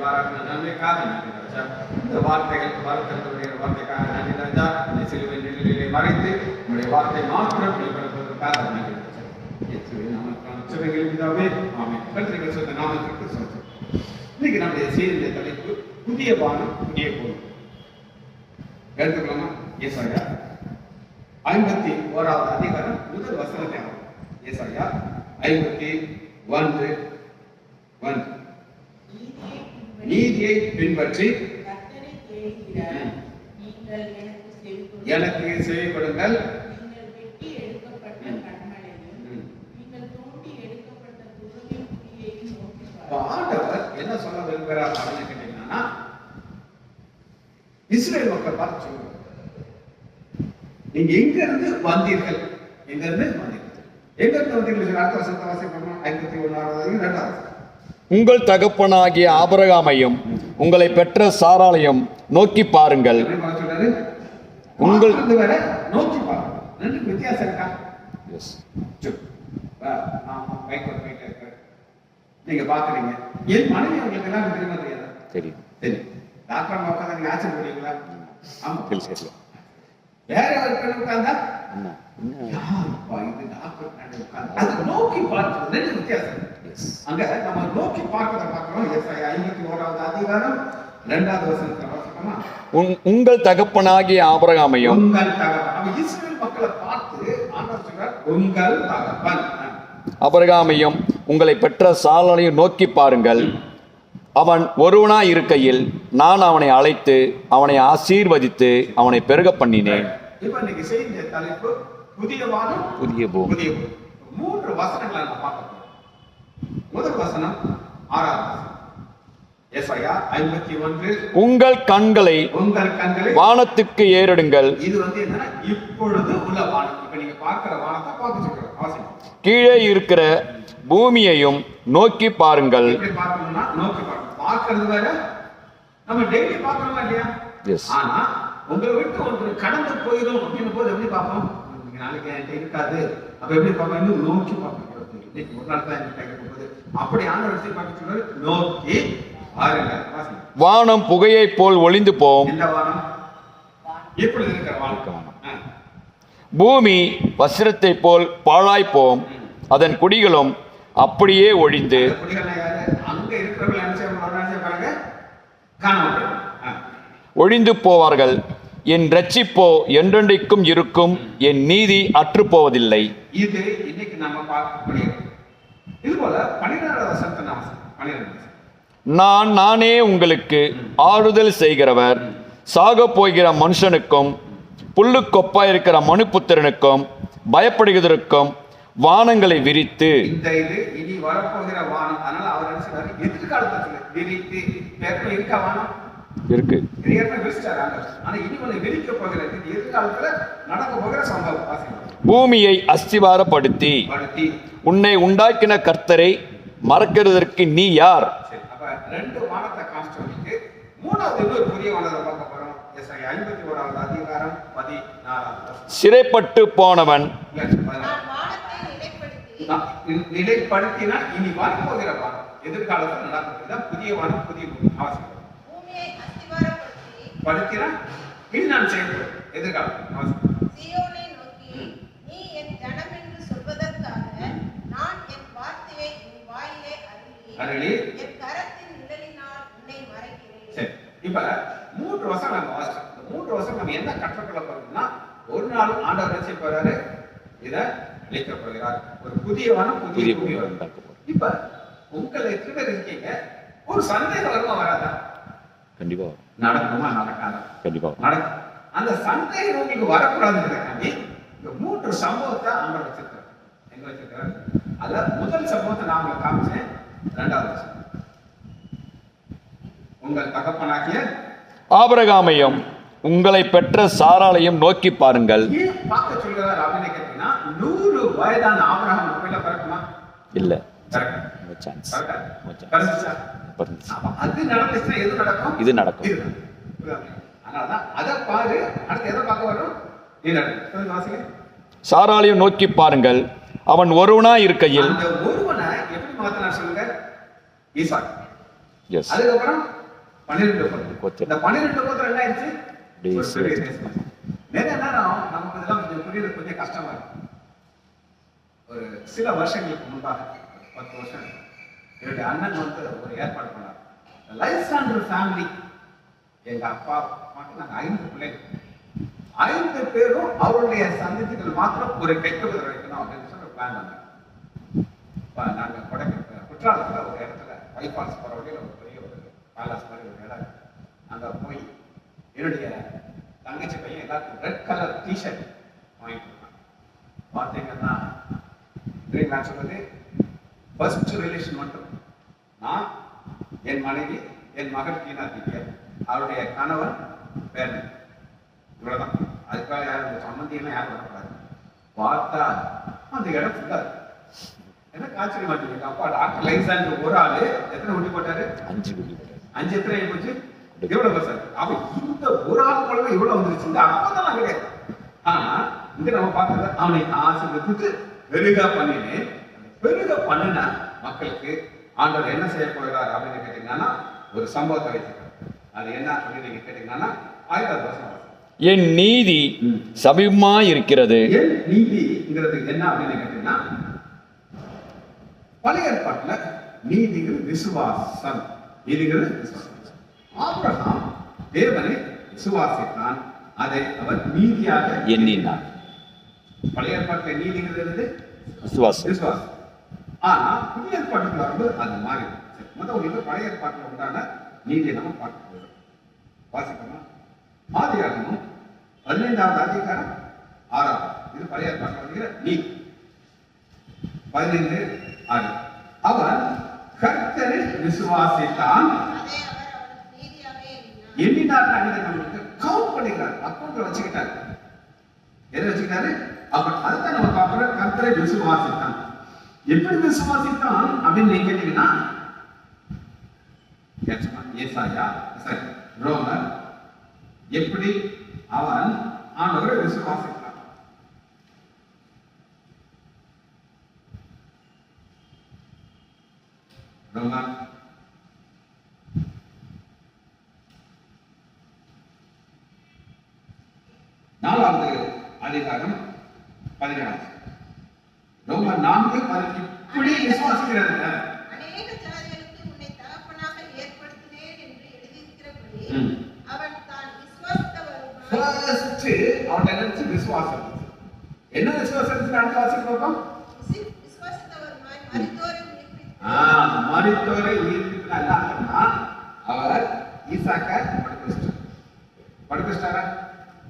பாராட்டின நன்மைக்காக நன்றி ராஜா. இந்த வார்த்தைகள் வார்த்தைகளுடைய வார்த்தைக்காக நன்றி ராஜா. இந்த சிலுவை நிலையிலே மறைத்து உங்களுடைய வார்த்தை மாத்திரம் வெளிப்படுத்துவதற்காக நன்றி ராஜா. இயேசுவே நாமத்தினால் ஜெபங்கள் பிதாவே, ஆமென். கர்த்தருடைய சொந்த நாமத்திற்கு ஸ்தோத்திரம். இன்னைக்கு நம்முடைய செய்தியுடைய தலைப்பு புதிய வானம் புதிய பூமி. எடுத்துக்கலாமா? ஏசாயா 51வது அதிகாரம் முதல் வசனத்தை ஏசாயா 51:1 நீதியை பின்பற்றி எனக்கு செவிப்படுங்கள். ஆண்டவர் என்ன சொல்ல விரும்புகிறார் அப்படின்னு கேட்டீங்கன்னா, இஸ்ரேல் மக்கள் பார்த்து சொல்லுவாங்க, நீங்க எங்க இருந்து வந்தீர்கள்? எங்க இருந்து வந்தீர்கள்? எங்க இருந்து வந்தீர்கள்? அடுத்த வசனத்தை வாசிப்போமா? 51வது 2வது. உங்கள் தகப்பனாகிய ஆபிரகாமையும் உங்களை பெற்ற சாராளையும் நோக்கி பாருங்கள். உங்கள் நோக்கி பாருங்கள். ரெண்டு வித்தியாசம் இருக்கா? நீங்க பாக்குறீங்க, என் மனைவி உங்களுக்கு எல்லாம் தெரியுமா தெரியாதா? தெரியும். தெரியும். டாக்டர் உட்காந்து நீங்க ஆச்சரியம் பண்ணுவீங்களா? ஆமா. சரி. வேற ஒரு உட்கார்ந்தா நோக்கி பார்க்கிறது ரெண்டு வித்தியாசம். அங்க நம்ம நோக்கி பார்க்கிறத பார்க்கிறோம். ஏசாயா 51வது அதிகாரம் 2வது வசனத்தை வாசிக்கலாமா? உங்கள் தகப்பனாகிய ஆபிரகாமையும். உங்கள் தகப்பன் இஸ்ரவேல் மக்களை பார்த்து ஆண்டவர் சொல்றார், உங்கள் தகப்பன் ஆபிரகாமையும் உங்களை பெற்ற சாராளையும் நோக்கி பாருங்கள். அவன் ஒருவனாய் இருக்கையில் நான் அவனை அழைத்து அவனை ஆசீர்வதித்து அவனை பெருக பண்ணினேன். இப்ப இன்னைக்கு செய்த தலைப்பு புதிய வானம் புதிய பூமி. 3 வசனங்களை நம்ம பார்க்க போறோம். முதல் வசனம் 6வது வசனம். ஏசாயா 51. உங்கள் கண்களை வானத்துக்கு ஏறெடுங்கள். இது என்னன்னா இப்பொழுது உள்ள வானம். இப்ப நீங்க பார்க்கிற வானத்தை பார்க்க சொல்றோம். வாசிங்க. கீழே இருக்கிற பூமியையும் நோக்கி பாருங்கள். எப்படி பார்க்கணும்னா நோக்கி பாருங்க. பார்க்கிறது வேற, நம்ம டெய்லி பார்க்கறோமா இல்லையா? ஆனா உங்களை விட்டு ஒன்று கடந்து போயிடும் அப்படின்னும் போது எப்படி பார்ப்போம்? நாளைக்கு என்கிட்ட இருக்காது. அப்ப எப்படி பார்ப்போம்? இன்னும் நோக்கி பார்க்கணும். இன்னைக்கு ஒரு நாள் தான் என்கிட்ட போகுது. அப்படி ஆண்டவர் பார்க்க சொல்றாரு, நோக்கி பாருங்க. வானம் புகையை போல் ஒளிந்து போம். இந்த வானம் எப்படி இருக்கிற வானம்? பூமி வஸ்திரத்தை போல் பாழாய்ப்போம். அதன் குடிகளும் அப்படியே ஒழிந்து. ஒழிந்து போவார்கள். என் ரட்சிப்போ என்றென்றைக்கும் இருக்கும். என் நீதி அற்று போவதில்லை. இது இன்னைக்கு நம்ம பார்க்கக்கூடிய இது போல 12வது வசனத்தை நானே உங்களுக்கு ஆறுதல் செய்கிறவர். சாக போகிற மனுஷனுக்கும் புல்லுக்கொப்பா இருக்கிற மனுபுத்திரனுக்கும் பயப்படுகிறதற்கும் வானங்களை விரித்து. இந்த இது இனி வரப்போகிற வானம். அதனால அவர் என்ன சொல்றாரு? எதிர்காலத்துல விரித்து இருக்க வானம் இருக்கு. ஆனா இனி ஒண்ணு விரிக்க போகிறது. எதிர்காலத்துல நடக்க போகிற சம்பவம். பூமியை அஸ்திவாரப்படுத்தி உன்னை உண்டாக்கின கர்த்தரை மறக்கிறதற்கு நீ யார்? அப்ப 2 வானத்தை காமிச்சு 3வது இன்னொரு புதிய வானத்தை பார்க்க போறோம். ஏசாயா 51வது அதிகாரம் 14. சிறைப்பட்டு போனவன் நிலைப்படுத்தினா இனி வரப்போகிற வானம். எதிர்காலத்தில் நடக்கிறது புதிய வானம் புதிய அவசியம். படுத்தினா இனி நான் செய்வேன். எதிர்காலத்தில் அவசியம். அருளி என் கரத்தின் நிழலினால் உன்னை மறைக்கிறேன். சரி, இப்ப 3 வசனம் நம்ம வாசிச்சோம். இந்த 3 வசனம் நம்ம என்ன கற்றுக்கொள்ள போறோம்னா, ஒரு நாள் ஆண்டவர் என்ன செய்ய போறாரு? இத அளிக்க போகிறார். ஒரு புதிய வானம் புதிய பூமி உண்டாக்க போறார். இப்ப உங்களை எத்தனை பேர் இருக்கீங்க? ஒரு சந்தேகம் வருமா வராதா? கண்டிப்பா நடக்குமா நடக்காதா? கண்டிப்பா நடக்கும். அந்த சந்தேகம் உங்களுக்கு வரக்கூடாதுன்றதுக்காண்டி இந்த 3 சம்பவத்தை ஆண்டவர் வச்சிருக்காரு. எங்க வச்சிருக்காரு? அதுல முதல் சம்பவத்தை நான் உங்களுக்கு காமிச்சேன். 2வது வசனம். உங்கள் தகப்பனாகிய ஆபிரகாமையும் உங்களை பெற்ற சாராளையும் நோக்கி பாருங்கள். ஏன் பார்க்க சொல்றாரு அப்படின்னு கேட்டீங்கன்னா, 100 வயதான ஆபிரகாம் உண்மையில பிறக்குமா? இல்ல. அது நடந்துச்சுன்னா எது நடக்கும்? இது நடக்கும். அதனாலதான் அதை பாரு. அடுத்து எதை பார்க்க வரும்? சாராளையும் நோக்கி பாருங்கள். அவன் ஒருவனா இருக்கையில். அந்த ஒருவனை எப்படி மாத்தினா சொல்லுங்க? ஈசாக். Yes. அதுக்கப்புறம் 12 கோத்திரம். கோத்திரம். இந்த 12 கோத்திரம் என்ன ஆயிடுச்சு? ஒரு தேசம். பெரிய தேசம். நிறைய நேரம் நமக்கு இதெல்லாம் கொஞ்சம் புரியுறது கொஞ்சம் கஷ்டமா இருக்கு. ஒரு சில வருஷங்களுக்கு முன்பாக 10 வருஷம் என்னுடைய அண்ணன் வந்து ஒரு ஏற்பாடு பண்ணார். லைசாண்டர் ஃபேமிலி, எங்க அப்பா மட்டும் நாங்கள் 5 பிள்ளைகள், 5 பேரும் அவருடைய சந்ததிகள் மாத்திரம் ஒரு கெட்டுதல் வைக்கணும் அப்படின்னு சொல்லி பிளான் பண்ணாங்க. நாங்கள் குற்றாலத்தில் ஒரு இடத்துல பைபாஸ் போகிற வழியில் ஒரு பெரிய ஒரு பேலஸ் மாதிரி ஒரு இடம், அங்கே போய் என்னுடைய தங்கச்சி பையன் எல்லாருக்கும் ரெட் கலர் டிஷர்ட் வாங்கிட்டு இருக்காங்க. பார்த்தீங்கன்னா நான் சொல்றது ஃபர்ஸ்ட் ரிலேஷன் மட்டும் நான், என் மனைவி, என் மகள் கீனா திவ்யா, அவருடைய கணவன் பேரன், இவ்வளவுதான். அதுக்காக யாரும் சம்மந்தியெல்லாம் யாரும் வரக்கூடாது. பார்த்தா அந்த இடம் ஃபுல்லா இருக்கு. எனக்கு ஆச்சரியமா இருக்கு. அப்பா டாக்டர் லைசாண்டர் ஒரு ஆளு எத்தனை ஊட்டி போட்டாரு? 5 ஊட்டி போட்டாரு. 5 எத்தனை போச்சு? எவ்வளவு பர்சன்ட்? அப்ப இந்த ஒரு ஆள் போலவே இவ்வளவு வந்துருச்சு. இந்த அப்பதான் கிடையாது. ஆனா இங்க நம்ம பார்த்தது அவனை ஆசீர்வதித்து பெருகா பண்ணினேன். பெருக பண்ணின மக்களுக்கு ஆண்டவர் என்ன செய்ய போகிறார் அப்படின்னு கேட்டீங்கன்னா ஒரு சம்பவத்தை வைத்திருக்காரு. அது என்ன அப்படின்னு நீங்க கேட்டீங்கன்னா 5வது வசனம். என் நீதி சமீபமா இருக்கிறது. என் நீதிங்கிறது என்ன அப்படின்னு கேட்டீங்கன்னா, பழைய ஏற்பாட்டுல நீதிங்கிறது விசுவாசம். நீதிங்கிறது விசுவாசம். ஆபிரகாம் தேவனை விசுவாசித்தான், அதை அவர் நீதியாக எண்ணினார். பழைய ஏற்பாட்டுல நீதிங்கிறது விசுவாசம். விசுவாசம். ஆனா புதிய ஏற்பாட்டுல வரும்போது அது மாறி. முதல்ல பழைய ஏற்பாட்டுல உண்டான நீதியை நம்ம பார்க்க போகிறோம். வாசிக்கணுமா? ஆதியாகமம் 15வது அதிகாரம் 6வது. இது பழைய ஏற்பாட்டுல வருகிற நீதி. 15:6. அவன் கர்த்தரை விசுவாசித்தான், எண்ணினார். நம்மளுக்கு கவுண்ட் பண்ணிக்கிறார், அக்கௌண்ட்ல வச்சுக்கிட்டாரு. எதை வச்சுக்கிட்டாரு? அப்ப அதுதான் நம்ம பார்க்கிறோம். கர்த்தரை விசுவாசித்தான். எப்படி விசுவாசித்தான் அப்படின்னு நீங்க கேட்டீங்கன்னா, ஏசாயா, ரோமர், எப்படி அவன் ஆண்டவரை விசுவாசித்தான். ரோமர் 4வது அதிகாரம் 17. ரோமர் 4:17. இப்படி விசுவாசிக்கிறது. அநேக ஜாதிகளுக்கு உன்னை தகப்பனாக ஏற்படுத்தினேன் என்று எழுதியிருக்கிறபடி அவன் தான் விசுவாசித்தவருமாய் ஃபர்ஸ்ட் அவன் நினைச்சு விசுவாசம். என்ன விசுவாசத்துக்கு அடுத்த வாசிக்க பார்ப்போம். விசுவாசித்தவருமாய் மரித்தோரை உயிர்ப்பித்தா என்ன அர்த்தம்னா, அவர் ஈசாக்கை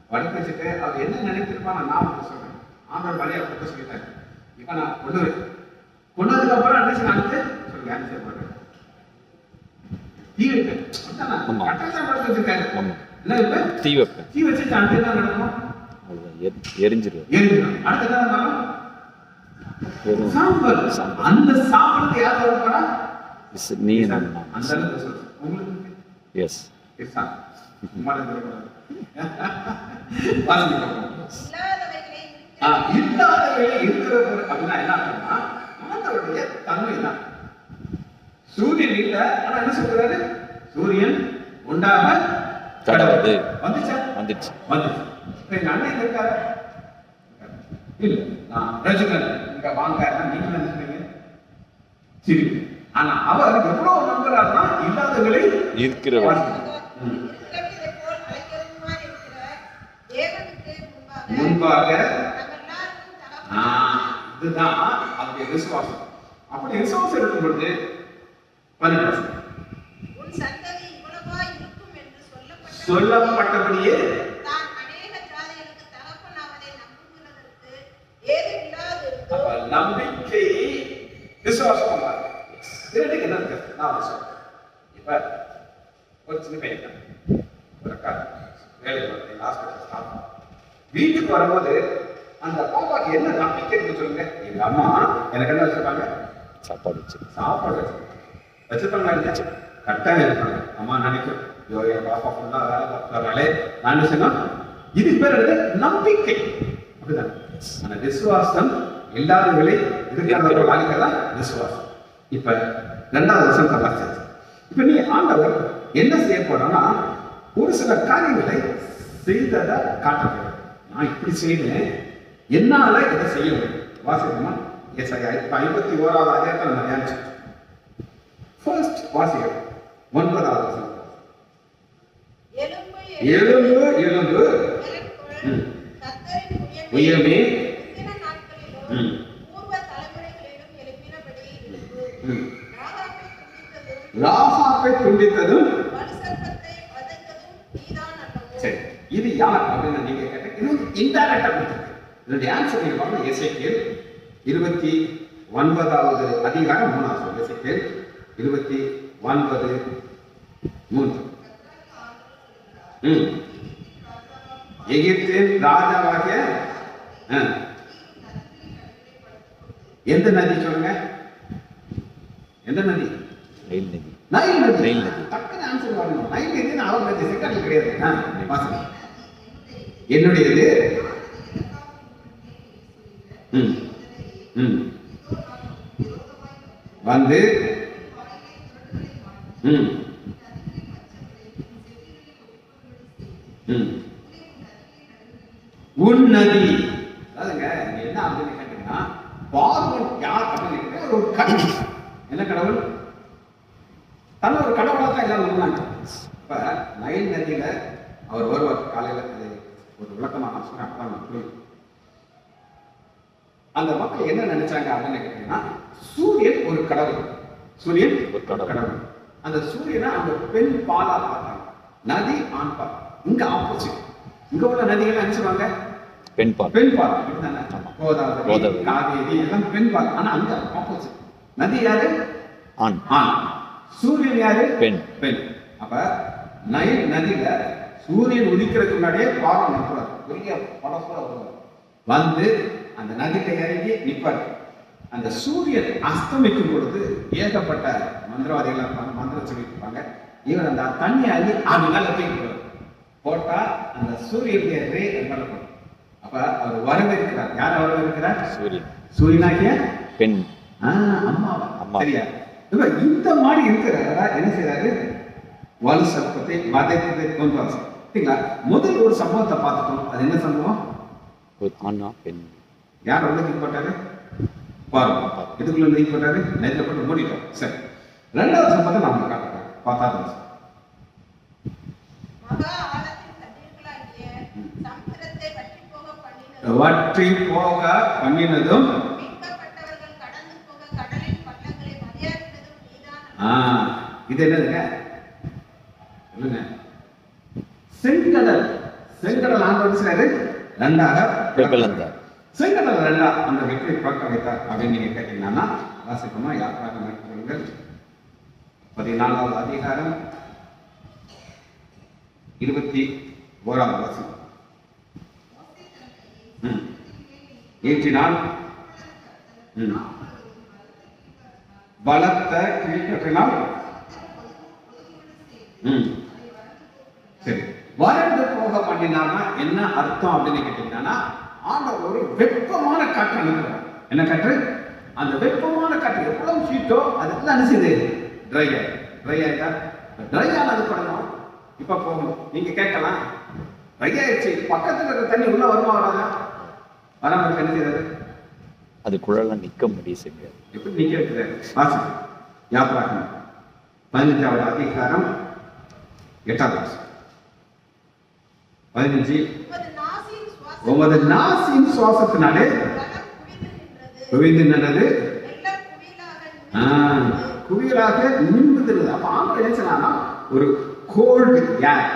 படுக்க வச்சுட்டு அவர் என்ன நினைத்திருப்பான்னு நான் உங்களுக்கு சொல்றேன். ஆண்டவர் பலியா கொடுக்க சொல்லிட்டாரு. இப்ப நான் கொண்டதுக்கு அப்புறம் என்ன நடந்து சொல்லி ஆன்சர் பண்றேன். தீ வைப்பேன். கட்டளை படுக்க வச்சிருக்காரு. என்ன வைப்பேன்? தீ வைப்பேன். தீ வச்சு அடுத்து என்ன நடக்கும்? எரிஞ்சிடும். அடுத்து என்ன நடக்கும்? சாம்பல். அந்த சாம்பலுக்கு யார் வரப்போறா? நீ அந்த அளவுக்கு சொல்றேன் உங்களுக்கு. எஸ் இஸ்ஸான் இல்லாதவை இருக்கிறது அப்படின்னா என்ன அர்த்தம்னா, ஆண்டவருடைய தன்மை தான். சூரியன் இல்ல, ஆனா என்ன சொல்றாரு? சூரியன் உண்டாக கடவுது. வந்துச்சா? வந்துச்சு. எங்க அண்ணன் இருக்காரு இல்ல, நான் ரஜிகன் இங்க வாங்க நீங்க நினைக்கிறீங்க சரி. ஆனா அவர் எவ்வளவு நம்புறாருன்னா, இல்லாதவர்களை இருக்கிறவர் முன்பாக. இதுதான் அவருடைய விசுவாசம். அப்படி விசுவாசம் இருக்கும் பொழுது சொல்லப்பட்டபடியே நம்பிக்கை விசுவாசம் என்ன நான் சொல்றேன். இப்ப ஒரு சின்ன பையன் ஒரு வேலை ஹாஸ்பிட்டல் வீட்டுக்கு வரும்போது அந்த பாப்பாக்கு என்ன நம்பிக்கை இருக்கு சொல்லுங்க. எங்க அம்மா எனக்கு என்ன வச்சிருப்பாங்க? சாப்பாடு வச்சிருப்பாங்க. கரெக்டாக இருப்பாங்க. அம்மா நினைக்கும், ஐயோ என் பாப்பா ஃபுல்லா வேலை பார்க்கறாளே, நான் என்ன செய்யணும்? இது பேர் நம்பிக்கை. அப்படிதான். அந்த விசுவாசம் இல்லாதவர்களை இருக்கிறதான் விசுவாசம். இப்ப 2வது வசனத்தை வாசிச்சு இப்ப நீ ஆண்டவர் என்ன செய்ய போறோம்னா ஒரு சில காரியங்களை செய்ததை காட்டுறது. நான் இப்படி செய்தேன், என்னால இதை செய்ய முடியும். வாசிக்கணுமா? ஏசாயா 51வது அதிகாரத்தை நம்ம தியானிச்சோம். ஃபர்ஸ்ட் வாசியம் 9வது வசனம். எலும்பு எலும்பு உயமே ராகாப்பை துண்டித்ததும். சரி, இது யார் அப்படின்னு நீங்க கேட்டீங்க. இது வந்து இன்டைரக்டா கொடுத்திருக்கு. இதனுடைய ஆன்சர் நீங்க பாருங்க. எசேக்கியேல் 29வது அதிகாரம் 3வது வசனம். எசேக்கியேல் 29:3. எகிப்தின் ராஜாவாகிய எந்த நதி சொல்லுங்க? எந்த நதி? நைல் நதி. நைல் நதி. நைல் நதி. டக்குனு ஆன்சர் வரணும். நைல் நதி அவர் நதி செகண்ட் கிடையாது. என்னுடையது வந்து உன் நதி. அதாவதுங்க என்ன அப்படின்னு கேட்டீங்கன்னா, பார்வன் யார் அப்படின்னு ஒரு கடவுள். என்ன கடவுள்? தன்னை ஒரு கடவுளாக தான் எல்லாரும் நம்பினாங்க. இப்ப நைல் நதியில அவர் வருவார். காலையில ஒரு விளக்கமா நான் சொன்னேன், அப்பதான் புரியும். அந்த மக்கள் என்ன நினைச்சாங்க அப்படின்னு கேட்டீங்கன்னா, சூரியன் ஒரு கடவுள். சூரியன் ஒரு கடவுள். அந்த சூரியனை அந்த பெண் பாலா பார்த்தாங்க, நதி ஆண் பால். இங்க ஆப்போசிட். இங்க உள்ள நதிகள் என்ன சொல்லுவாங்க? பெண் பால். பெண் பால். கோதாவரி, காவேரி எல்லாம் பெண் பால். ஆனா அங்க ஆப்போசிட். நதி யாரு? ஆண். ஆண். சூரியன் யாரு? பெண். பெண். அப்ப நைல் நதியில சூரியன் உதிக்கிறதுக்கு முன்னாடியே பார்வன் நிற்கிறார். பெரிய படப்பா வந்து அந்த நதியில இறங்கி நிற்பார். அந்த சூரியன் அஸ்தமிக்கும் பொழுது ஏகப்பட்ட மந்திரவாதிகள் இருப்பாங்க, மந்திரம் சொல்லிட்டு இருப்பாங்க. இவர் அந்த தண்ணி அள்ளி அது மேல தூக்கி போட்டா அந்த சூரியனுடைய ரே மேல போடும். அப்ப அவர் வரவேற்கிறார். யார் வரவேற்கிறார்? சூரியன். சூரியனாகிய பெண். அம்மாவா? சரியா? இப்ப இந்த மாதிரி இருக்கிறாரா என்ன செய்யறாரு? வலு சர்ப்பத்தை வதைத்ததை கொண்டு வர. சரிங்களா? முதல் ஒரு சம்பவத்தை பார்த்துட்டோம். அது என்ன சம்பவம்? ஆனா பெண். யார் உள்ள தூக்கி போட்டாரு? பாருங்க. இதுக்குள்ள தூக்கி போட்டாரு, நெத்தில போட்டு மூடிட்டோம். சரி, ரெண்டாவது சம்பவத்தை நாம காட்டுறோம். பார்த்தாதான் வற்றி போக பண்ணினதும் இது என்னதுங்க? செங்கடல். செங்கடல் ஆண்டவர் செய்யறாரு ரெண்டாக பிளந்தார். செங்கடல் ரெண்டா அந்த வெற்றி பார்க்க வைத்தார் அப்படின்னு நீங்க கேட்டீங்கன்னா வாசிப்போமா? யாத்திராகமம் மேற்கொள்ளுங்கள் 14வது அதிகாரம் 21வது வசனம். ஏற்றினால் பலத்த கீழ்கட்டினால் சரி, வறண்டு போக பண்ணினானா என்ன அர்த்தம் அப்படின்னு கேட்டீங்கன்னா, ஆண்டவர் ஒரு வெப்பமான காற்று அனுப்புறார். என்ன காற்று? அந்த வெப்பமான காற்று எவ்வளவு ஹீட்டோ அதெல்லாம் அனுப்பிச்சது ட்ரை ஆயிட்டா. ட்ரை ஆனது பண்ணணும். இப்ப போகணும். நீங்க கேட்கலாம், ட்ரை ஆயிடுச்சு, பக்கத்துல இருக்க தண்ணி உள்ள வருமா வராதா? வராம என்ன செய்யறது? அது குழல நிக்க முடியும். எப்படி நிக்க வைக்கிறாரு? வாசிப்பு யாத்திராகமம் 15வது அதிகாரம் 8வது வசனம். 15 உமது நாசின் சுவாசத்தினாலே குவிந்து நின்றது, குவியலாக நின்றுது. அப்ப ஆண்டவர் என்ன சொன்னான்னா, ஒரு கோல்டு ஏர்,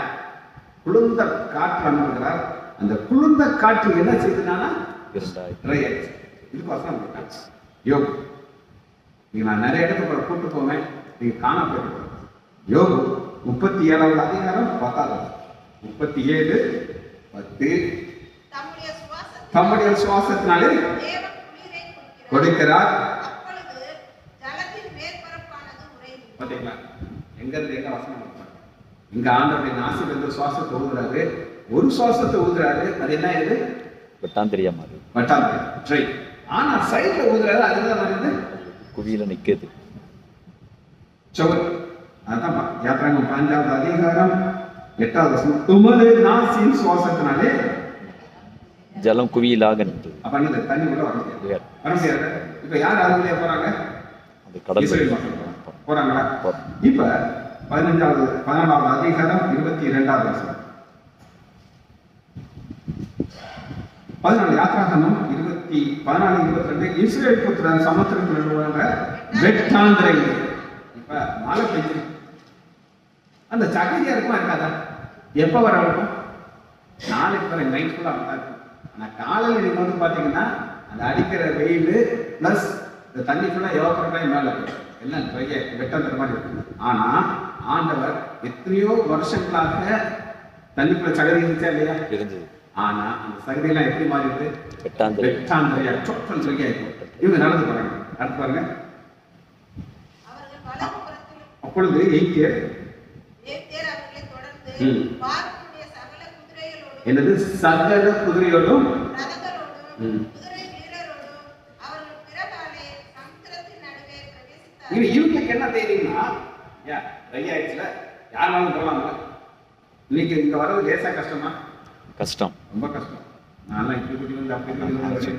குளிர்ந்த காற்று அனுப்புகிறார். அந்த குளிர்ந்த காற்று என்ன செய்யுதுன்னா ட்ரை ஆயிடுச்சு. இதுக்கு வசனம் யோகு. நீங்க நான் நிறைய இடத்துல கூட்டு போவேன், நீங்க காண போயிட்டு. யோகு 37வது அதிகாரம் 10வது 37:10 தம்முடைய சுவாசத்தினாலே கொடுக்கிறார். பாத்தீங்களா? எங்க இருந்து எங்க வசனம்? இங்க ஆண்டவருடைய நாசில இருந்து சுவாசத்தை ஊதுறாரு. ஒரு சுவாசத்தை ஊதுறாரு. அது என்ன? இது வட்டாந்திரியா மாதிரி. வட்டாந்திரியம் ட்ரை. ஆனா சைடுல ஊதுறாரு. அதுதான் வருது, குவியில நிக்குது. சுவர். அதான் யாத்திராங்கம் 15வது அதிகாரம் 8வது வசனம். உமது நாசின் சுவாசத்தினாலே ஜலம் குவியலாக நின்றது. அப்ப என்னது தண்ணி கூட வர முடியாது. இப்ப யார் அறுவடையா போறாங்க? அந்த கடல் இஸ்ரேல் மக்கள் போறாங்களா? இப்ப 14வது அதிகாரம் 22வது வசனம். 14 யாத்திராகமம் 14:22 இஸ்ரேல் புத்திரர் சமுத்திரத்தில் நடுவாங்க வெட்டாந்திரை. இப்ப மழை பெய்யுது, அந்த சகதியா இருக்குமா இருக்காதா? எப்ப வர இருக்கும்? நாளைக்கு வர நைட் ஃபுல்லா இருக்கும். ஆனா காலையில் நீங்க வந்து பாத்தீங்கன்னா அந்த அடிக்கிற வெயில் பிளஸ் இந்த தண்ணி ஃபுல்லா எவாபரேட் மேல இருக்கும், எல்லாம் ட்ரையா வெட்டாந்திர மாதிரி இருக்கு. ஆனா ஆண்டவர் எத்தனையோ வருஷங்களாக தண்ணிக்குள்ள சகதி இருந்துச்சா இல்லையா? இருந்தது. ஆனா அந்த சகதியெல்லாம் எப்படி மாறிடுது? வெட்டாந்திரையா சொற்கள் சொல்லியா இருக்கும். இவங்க நடந்து போறாங்க. அடுத்து பாருங்க. அப்பொழுது எய்த்தியர் என்னது சகல குதிரையோடும் இவங்களுக்கு என்ன தெரியுங்களா? ஆயிடுச்சுல யாருனாலும் போகலாம்ல. இன்னைக்கு இங்க வர்றது லேசா கஷ்டமா? கஷ்டம், ரொம்ப கஷ்டம். நான் இப்படி வந்து அப்படி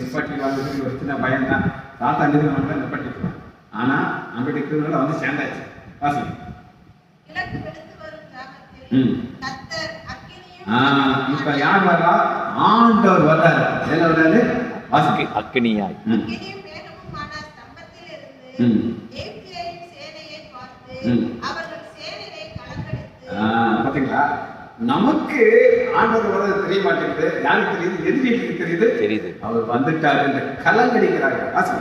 நிப்பாட்டி வாங்குறது ஒரு சின்ன பயம் தான். தாத்தா வந்து நிப்பாட்டிருக்கோம். ஆனா அப்படி இருக்கிறதுனால வந்து சேர்ந்தாச்சு. வாசி. இப்ப யார் வர்றா? ஆண்டவர் வர்றாரு. என்ன வர்றாரு? வாசி. அக்கினியாய் பாத்தீங்களா? நமக்கு ஆண்டவர் வர்றது தெரிய மாட்டேங்குது. யாருக்கு தெரியுது? எதிரிகளுக்கு தெரியுது. தெரியுது அவர் வந்துட்டாரு என்று கலங்கடிக்கிறார்கள். வாசி.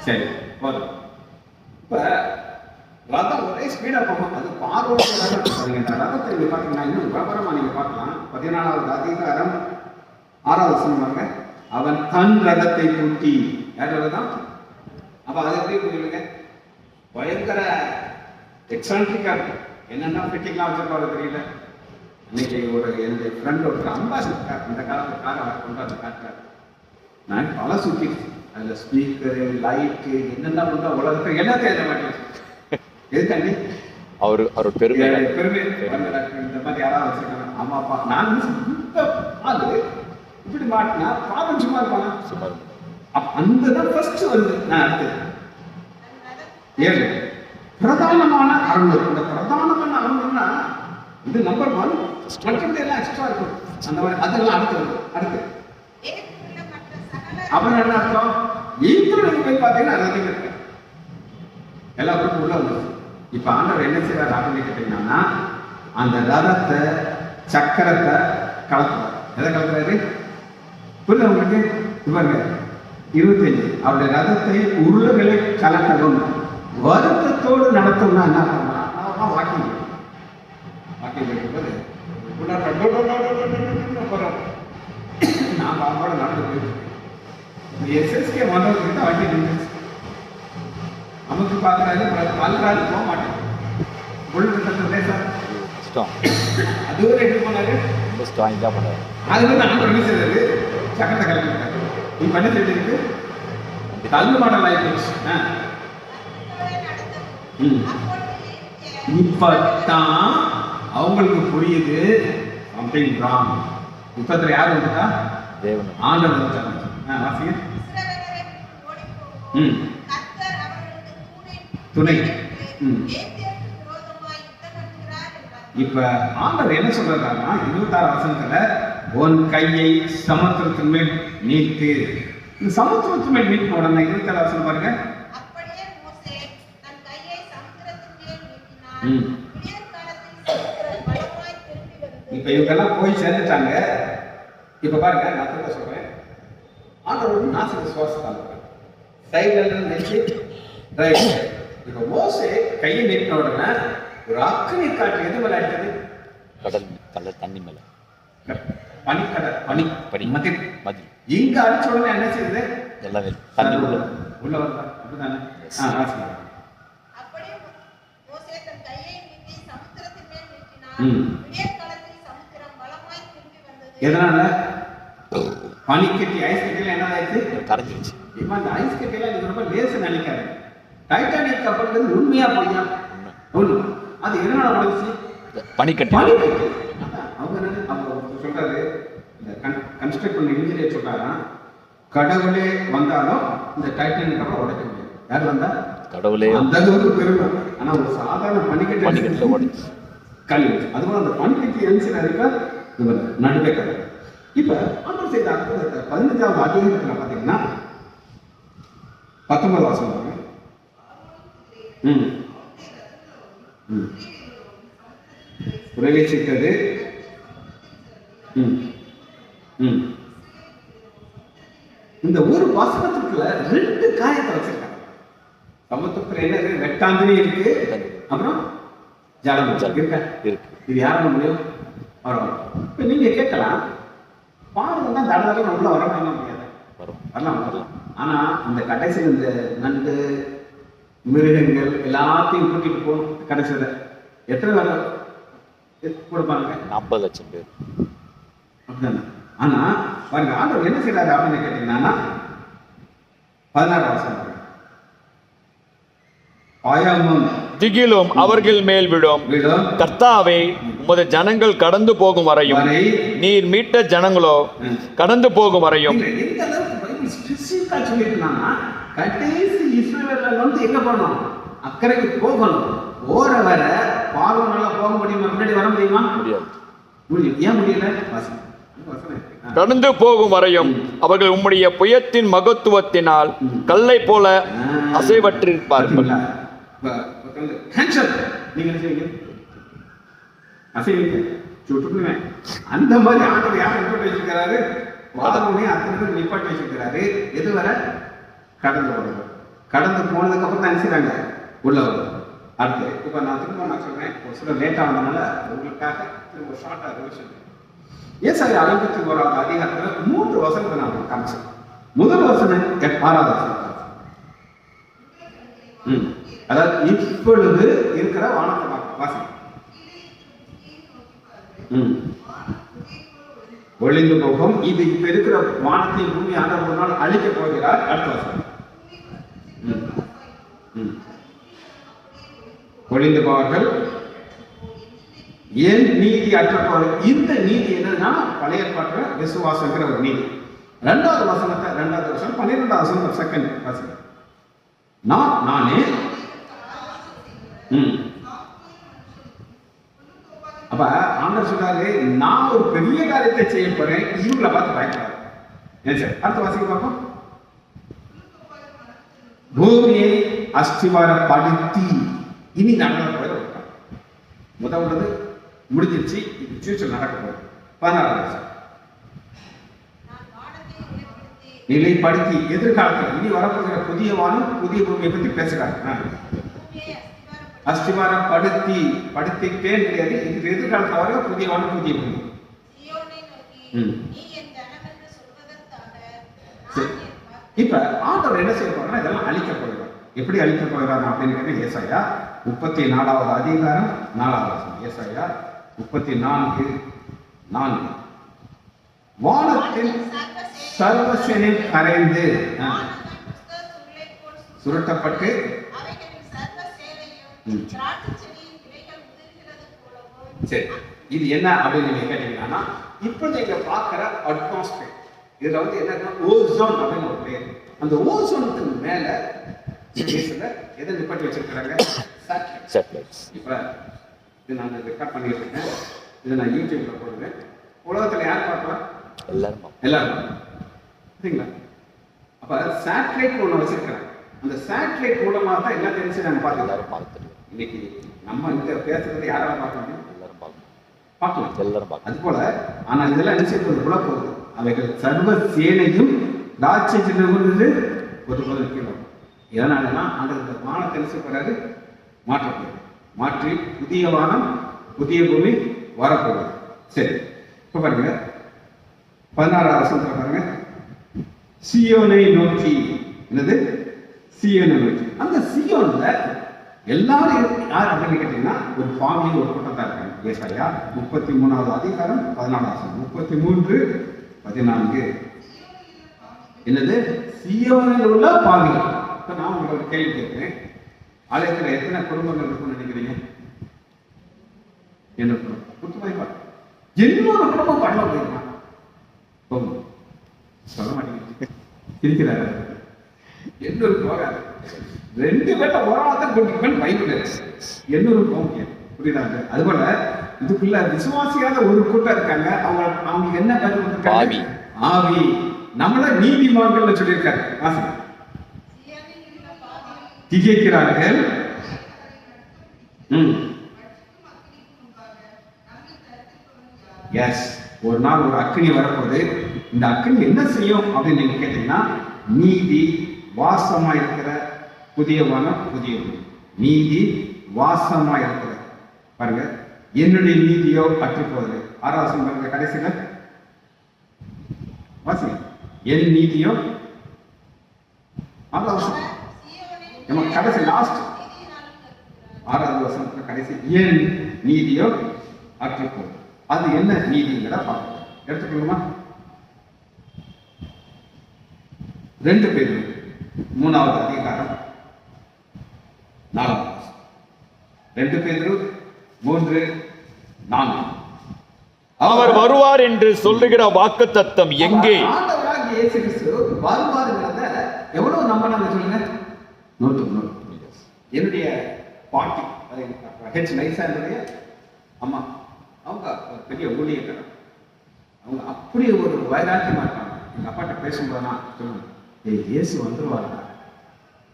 சரி போதும். இப்ப ரதம் ஒரே ஸ்பீடா போகும். அது பார்வோட ரதத்தை நீங்க பாத்தீங்கன்னா இன்னும் விவரமா நீங்க பார்க்கலாம். 14வது அதிகாரம் 6வது வசனம் பாருங்க. அவன் தன் ரதத்தை பூட்டி. யார் ரதம்? அப்ப அது எப்படி புரியுங்க? பயங்கர எக்ஸான்ட்ரிக்கா இருக்கும். என்னென்ன ஃபிட்டிங்லாம் வச்சிருப்பாரு தெரியல. இன்னைக்கு ஒரு என்னுடைய ஃப்ரெண்ட் ஒரு அம்பாசிடர் இந்த காலத்துக்காக அவர் கொண்டு வந்து காட்டுறாரு. நான் பல சுத்தி அதுல ஸ்பீக்கரு லைட்டு என்னென்ன பண்ணா உலகத்துக்கு எல்லாத்தையும் எழுத மாட்டேன். எதுக்காண்டி? அவர் பெருமை இந்த மாதிரி யாராவது வச்சிருக்காங்க. ஆமா அப்பா நான் ஆளு இப்படி மாட்டினா பாவம் சும்மா இருப்பானா? அந்த தான் ஃபர்ஸ்ட் வந்து நான் அடுத்தது 7 பிரதானமான அருள். இந்த பிரதானமான அருள்னா இது நம்பர் 1. மற்றது எல்லாம் எக்ஸ்ட்ரா இருக்கும். அந்த மாதிரி அதெல்லாம் அடுத்து வரும். அடுத்து அவன் என்ன அர்த்தம்? ஈஸ்வரனுக்கு போய் பார்த்தீங்கன்னா ரதம் இருக்கு. எல்லா குரூப்பும் உள்ள வந்துருச்சு. இப்ப ஆண்டவர் என்ன செய்வார் அப்படின்னு கேட்டீங்கன்னா அந்த ரதத்தை சக்கரத்தை கலத்துறாரு. எதை கலத்துறாரு? புரியுது உங்களுக்கு? இவங்க 25 அவருடைய ரதத்தை உருளைகளை கலக்கணும் வருத்தத்தோடு நடத்தணும்னா என்ன பண்ணா? வாக்கிங் இருக்கும்போது நான் பாம்போட நடந்து போயிட்டு எஸ்எஸ்கே வந்தவங்க தான் வண்டி நின்றுச்சு. நமக்கு பார்க்கறாரு பல்றாரு போக மாட்டேன். அது ஒரு எப்படி பண்ணாரு? ரொம்ப ஸ்ட்ராங்கா பண்ணாரு. அது வந்து நான் பண்ணி செய்யறது சக்கரத்தை கலக்கிட்டாரு. நீ பண்ணி செஞ்சிருக்கு தள்ளு மாடல் ஆயிடுச்சு. இப்பதான் அவங்களுக்கு புரியுது சம்திங் ராங். இப்பத்துல யாரு வந்துட்டா? தேவன் ஆண்டவர் வந்துட்டாங்க. வாசிங்க. துணை. இப்ப ஆண்டவர் என்ன சொல்றாருன்னா 26 வசனத்துல உன் கையை சமுத்திரத்தின் மேல் நீட்டு. இந்த சமுத்திரத்தின் மேல் நீட்டின உடனே 27 வசனம் பாருங்க. இப்ப இவங்கெல்லாம் போய் சேர்ந்துட்டாங்க. இப்ப பாருங்க நான் திரும்ப சொல்றேன். ஆண்டவர் நாசிக சுவாசத்தால் சைடுல நெஞ்சு ரைட். இப்ப மோசே கையை நீட்டின உடனே ஒரு அக்கினி காற்று எது மேல அடிச்சது? கடல் தண்ணி மேல. பனிக்கடல் பனி மதி இங்க அடிச்ச உடனே என்ன செய்யுது? எல்லாமே தண்ணி உள்ள வருதா? அப்படிதானே? எதனால? பனிக்கட்டி ஐஸ் கட்டில என்ன ஆயிடுச்சு? கரைஞ்சிருச்சு. இப்ப அந்த ஐஸ் கட்டில நீங்க ரொம்ப லேசா நினைக்காது. டைட்டானிக் கப்பல் உண்மையா பொய்யா? ஒண்ணு. அது எதனால உடைச்சு? பனிக்கட்டி. அவங்க சொல்றாரு, இந்த கன்ஸ்ட்ரக்ட் பண்ண இன்ஜினியர் சொல்றாரா, கடவுளே வந்தாலும் இந்த டைட்டானிக் கப்பல் உடைக்க முடியாது. யார் வந்தா? கடவுளே. அந்த அளவுக்கு பெருமை. ஆனா ஒரு சாதாரண பனிக்கட்டி உடைச்சு கல். அதுவும் அந்த பனிக்கட்டி எரிச்சல் இருக்கா நடுவே கதை. இப்ப ஆண்டவர் செய்த அற்புதத்தை 15வது அதிகாரத்துல பாத்தீங்கன்னா 19 வாசம் பாருங்க. பிரவேசித்தது. இந்த ஒரு வசனத்துக்குள்ள 2 காரியத்தை வச்சிருக்காங்க. சமத்துவத்துல என்ன? வெட்டாந்திரி இருக்கு, அப்புறம் ஜலம் இருக்கா இருக்கு. இது யாரும் முடியும்? இப்ப நீங்க கேட்கலாம், பாவம் தான் தடவை உள்ள வர முடியாது. வரலாம். ஆனா இந்த கடைசியில் இந்த நண்டு மிருகங்கள் எல்லாத்தையும் கூட்டிட்டு போகணும். கடைசியில எத்தனை பேர் கொடுப்பாங்க? 40 லட்சம் பேர். அப்படிதானே? ஆனா பாருங்க, ஆண்டவர் என்ன செய்யறாரு அப்படின்னு கேட்டீங்கன்னா 16 வருஷம் திகிலும் அவர்கள் மேல் விடும். கர்த்தாவே, உமது ஜனங்கள் கடந்து போகும் வரையும், நீர் மீட்ட ஜனங்களோ கடந்து போகும் வரையும். கடைசி இஸ்ரவேல்ல வந்து எங்க போகணும்? அக்கறைக்கு போகணும். ஓர வர பார்வனால போக முடியுமா? முன்னாடி வர முடியுமா? முடியும். ஏன் முடியல? கடந்து போகும் வரையும் அவர்கள் உம்முடைய புயத்தின் மகத்துவத்தினால் கல்லை போல அசைவற்றிருப்பார்கள். அந்த மாதிரி ஆண்டவர் யார் நிப்பாட்டி வச்சிருக்கிறாரு? வாதமுனே அத்தனை நிப்பாட்டி வச்சிருக்கிறாரு. எது வர? கடந்து போறது. கடந்து போனதுக்கு அப்புறம் தான் நினைச்சாங்க உள்ள வருது. அடுத்து இப்ப நான் சொல்றேன், ஒரு சில லேட்டா வந்தனால உங்களுக்காக ஒரு ஷார்ட்டா ரிவிஷன். ஏசாயா 51வது அதிகாரத்துல 3 வசனத்தை நான் காமிச்சேன். முதல் வசனம் 6வது வசனம். அதாவது இப்பொழுது இருக்கிற வானத்தை வாசம் ஒளிந்து போகும். இது இப்ப இருக்கிற வானத்தையும் பூமி ஆண்டவர் ஒரு நாள் அழிக்க போகிறார். அடுத்த வசனம் ஒளிந்து போவார்கள், ஏன் நீதி அற்றப்போவார்கள். இந்த நீதி என்னன்னா பழைய ஏற்பாட்டுல விசுவாசங்கிற ஒரு நீதி. 2வது வசனம் 12வது வசனம் செகண்ட் வசனம். நானே அப்ப ஆண்டவர் சொல்றாரு, நான் ஒரு பெரிய காரியத்தை செய்ய போறேன், இவங்களை பார்த்து பயப்படாது. அடுத்த வாசிக்க பார்ப்போம். பூமியை அஸ்திவாரப்படுத்தி இனி நடக்க போய் முதல்வது முடிஞ்சிருச்சு. இது ஃபியூச்சர் நடக்க போகுது. 16வது வருஷம் நிலைப்படுத்தி எதிர்காலத்தில் இனி வரப்போகிற புதிய வானம் புதிய பூமியை பத்தி பேசுறாங்க. அஸ்திவாரப்படுத்தி படுத்திட்டேன் கிடையாது. இது எதிர்காலத்தில் வர புதிய வானம் புதிய பூமி. இப்ப ஆண்டவர் என்ன செய்ய போறாங்கன்னா இதெல்லாம் அழிக்க போகிறார். எப்படி அழிக்க போகிறார் அப்படின்னு கேட்டா ஏசாயா 34வது அதிகாரம் 4வது வசனம். ஏசாயா 34:4. வானத்தில் சர்வசேனை கரைந்து சுருட்டப்பட்டு சரி, இது என்ன அப்படின்னு நீங்க கேட்டீங்கன்னா, இப்ப நீங்க பாக்குற அட்மாஸ்பியர் இதுல வந்து என்ன ஓசோன் அப்படின்னு ஒரு பேர். அந்த ஓசோனுக்கு மேல எதை நிப்பாட்டி வச்சிருக்கிறாங்க? சேட்டலைட்ஸ். இப்ப இது நான் ரெக்கார்ட் பண்ணிட்டு இருக்கேன். இதை நான் யூடியூப்ல போடுவேன். உலகத்துல யார் பார்ப்பா? எல்லாரும் சரிங்களா? அப்ப சேட்டலைட் ஒண்ணு வச்சிருக்கிறேன். அந்த சேட்டலைட் மூலமா தான் எல்லாம் தெரிஞ்சு நம்ம பார்த்துக்கலாம். இன்னைக்கு நம்ம இங்க பேசுறது யாரால பார்க்க முடியும்? பார்க்கலாம், எல்லாரும் பார்க்கலாம். அது போல ஆனா இதெல்லாம் என்ன செய்வது? கூட போகுது. அவைகள் சர்வ சேனையும் ராட்சசிலிருந்து ஒரு கீழே. இதனாலனா அந்த வானத்தை என்ன செய்யப்படுறாரு? மாற்றப்படுது. மாற்றி புதிய வானம் புதிய பூமி வரப்போகுது. சரி, இப்ப பாருங்க 16வது வசனத்துல பாருங்க, சியோனை நோக்கி. என்னது? சியோனை நோக்கி. அந்த சியோன்ல எல்லாரும் யார் அப்படின்னு கேட்டீங்கன்னா ஒரு பாவியின் ஒரு கூட்டத்தா இருக்காங்க. ஏசாயா 33வது அதிகாரம் 14வது வசனம். 33:14. என்னது? சியோனில் உள்ள பாவிகள். இப்ப நான் உங்களுக்கு ஒரு கேள்வி கேட்கிறேன். ஆலயத்துல எத்தனை குடும்பங்கள் இருக்கும்னு நினைக்கிறீங்க? என்ன குடும்பம்? குடும்பம் என்னோட குடும்பம் பரவாயில்ல போயிருமா? சொல்ல மாட்டேங்குது, இருக்கிறாரு. என்னொரு போகாது, 2 பேர்ட்ட ஓராளத்தான் கூட்டிருப்பேன் பைபிள். என்னொரு போக முடியாது, புரியுதாங்க? அதுபோல இதுக்குள்ள விசுவாசியாத ஒரு கூட்டம் இருக்காங்க. அவங்களுக்கு என்ன பேர் கொடுத்திருக்காங்க? ஆவி. நம்மள நீதிமான்கள் சொல்லியிருக்காரு. வாசிங்க. திகைக்கிறார்கள். எஸ், ஒரு நாள் ஒரு அக்கினி வரப்போகுது. இந்த அக்கினி என்ன செய்யும் அப்படின்னு நீங்க கேட்டீங்கன்னா, நீதி வாசமா இருக்கிற புதிய வானம் புதிய பூமி. நீதி வாசமா இருக்கிற பாருங்க, என்னுடைய நீதியோ அற்று போகுது. 6வது வசனம் பாருங்க, கடைசியில வாசிங்க. என் நீதியோ 6வது வசனம் நம்ம கடைசி லாஸ்ட் 6வது வசனத்துல கடைசி, என் நீதியோ அற்று போகுது. அது என்ன நீதிங்கிற பார்க்கலாம். எடுத்துக்கணுமா? 2 பேரும் 3வது அதிகாரம் 4வது வசனம். 2 பேரும் 3:4. அவர் வருவார் என்று சொல்லுகிற வாக்குத்தத்தம் எங்கே? ஆண்டவராகிய இயேசு கிறிஸ்து வருவாருங்கிறத எவ்வளவு நம்பினாங்க சொல்லுங்க? 100%. என்னுடைய பாட்டி, ஹெச் நைசானுடைய அம்மா, அவங்க ஒரு பெரிய ஊழியக்காரர். அவங்க அப்படி ஒரு வைராக்கியமா இருக்காங்க. எங்க அப்பாட்ட பேசும்போதுனா சொல்லுங்க, இயேசு வந்துருவாங்க,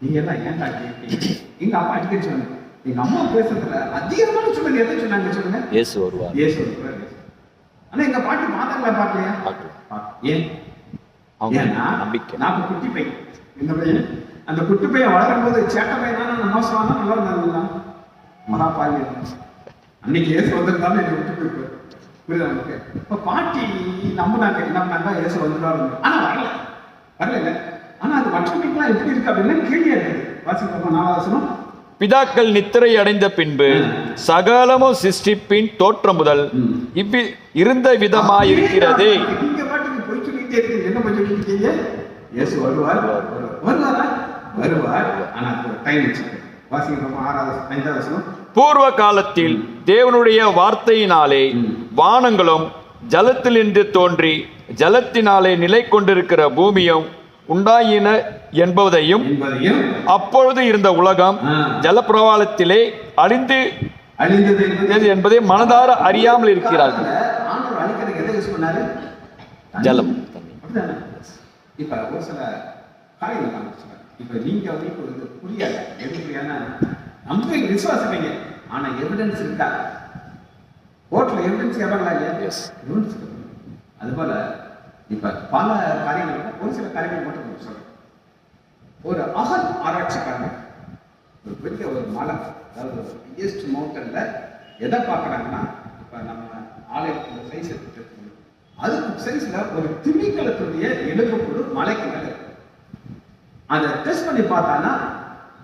நீங்க எல்லாம் ஏன்டா கேட்பீங்க? எங்க அப்பா அடிக்கடி சொன்னாங்க. எங்க அம்மா பேசுறதுல அதிகமான சொல்லுங்க, எதை சொன்னாங்க சொல்லுங்க? இயேசு வருவார், இயேசு வருவார். ஆனா எங்க பாட்டி பார்த்தாங்களா? பார்க்கலையா? ஏன்? ஏன்னா நம்பிக்கை. நான் குட்டி பையன், இந்த பையன், அந்த குட்டி பையன் வளரும் போது சேட்டை பையனா மோசமான நல்லா இருந்தாங்க. மகாபாலி அன்னைக்கு இயேசு வந்திருந்தாலும் என்னை விட்டு போயிருப்பாரு. புரியுதா நமக்கு? இப்ப பாட்டி நம்பினாங்க, என்ன பண்ணாங்க? இயேசு வந்துடுவாரு. ஆனா வரல. ஆனா அது மற்றவங்களுக்குலாம் எப்படி இருக்கு அப்படின்னு கேள்வியா இருக்குது. வாசிப்போமா 4வது வசனம். பிதாக்கள் நித்திரை அடைந்த பின்பு சகலமும் சிருஷ்டிப்பின் தோற்றம் முதல் இப்படி இருந்த விதமாயிருக்கிறது. நீங்க பாட்டுக்கு போய் சொல்லிட்டே இருக்கீங்க. என்ன போய் சொல்லிட்டு இருக்கீங்க? இயேசு வருவாரா? வருவார். ஆனா அது ஒரு டைம் வச்சிருக்கு. வாசிப்போமா 5வது வசனம். பூர்வ காலத்தில் தேவனுடைய வார்த்தையினாலே வானங்களும் ஜலத்திலிருந்து தோன்றி ஜலத்தினாலே நிலை கொண்டிருக்கிற பூமியும் உண்டாயின என்பதையும் அப்பொழுது இருந்த உலகம் ஜலப்பிரவாளத்திலே அழிந்தது என்பதை மனதார அறியாமல் இருக்கிறார்கள். ஜலம். இப்ப ஒரு சில காரியங்கள் இப்ப நீங்க புரியாது, எது புரியாதுன்னா நம்பிக்கை விசுவாசிப்பீங்க, ஆனா எவிடன்ஸ் இருக்கா? கோர்ட்ல எவிடன்ஸ் கேட்பாங்களா இல்லையா? எவிடன்ஸ். அது போல இப்ப பல காரியங்கள், ஒரு சில காரியங்கள் மட்டும் சொல்றேன். ஒரு அகல் ஆராய்ச்சிக்காரங்க ஒரு பெரிய ஒரு மலை, அதாவது ஹையஸ்ட் மவுண்டன்ல எதை பார்க்கறாங்கன்னா, இப்ப நம்ம ஆலயத்துல சைஸ் எடுத்துட்டு அதுக்கு சைஸ்ல ஒரு திமிங்கலத்துடைய எலும்புக்குழு மலைக்கு மேல இருக்கு. அதை டெஸ்ட் பண்ணி பார்த்தானா